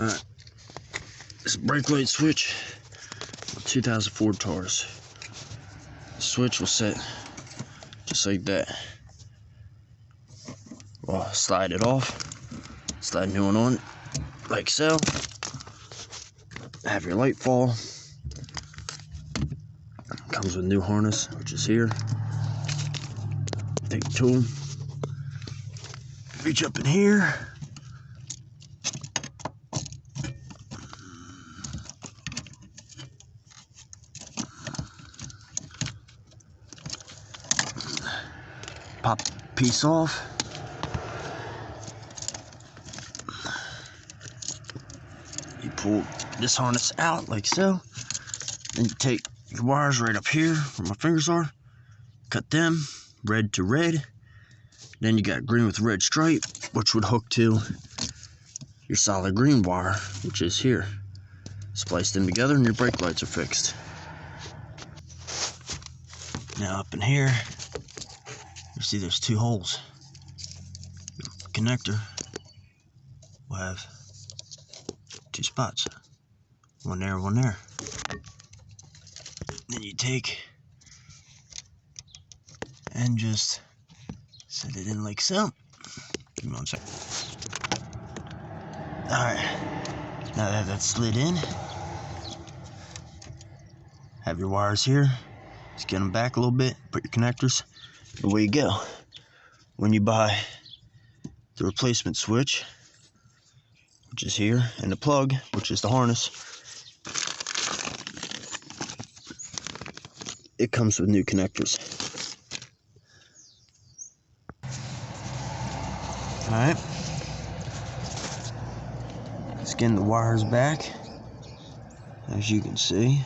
Alright, this brake light switch, 2000 Ford Taurus. The switch will set just like that. Well, slide it off, slide a new one on, like so. Have your light fall. Comes with a new harness, which is here. Take the tool, reach up in here. Pop the piece off. You pull this harness out like so. Then you take your wires right up here where my fingers are. Cut them red to red. Then you got green with red stripe, which would hook to your solid green wire, which is here. Splice them together and your brake lights are fixed. Now up in here, you see there's two holes. Your connector will have two spots. One there, one there. Then you take and just set it in like so. Give me 1 second. Alright, now that that's slid in, have your wires here. Just get them back a little bit, put your connectors. Away you go. When you buy the replacement switch, which is here, and the plug, which is the harness, it comes with new connectors. Alright. Skin the wires back, as you can see.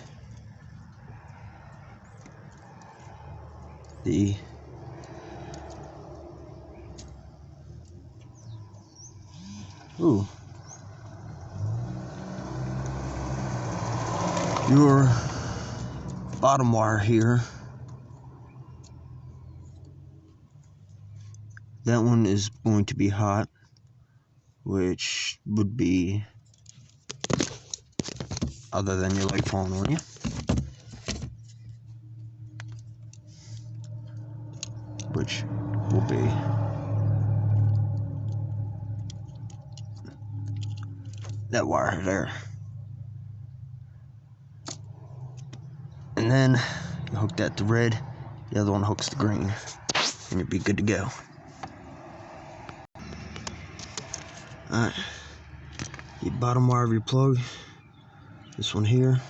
Your bottom wire here, that one is going to be hot, which would be other than your light falling on you. Which will be that wire there. And then you hook that to red, the other one hooks to green, and you'll be good to go. Alright, the bottom wire of your plug, this one here,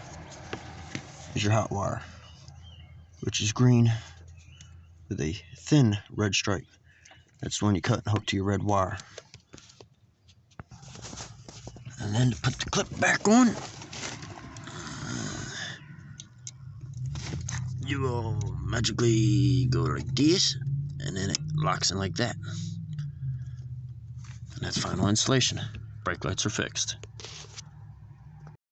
is your hot wire, which is green with a thin red stripe. That's the one you cut and hook to your red wire. And then to put the clip back on, you will magically go like this, and then it locks in like that. And that's final installation. Brake lights are fixed.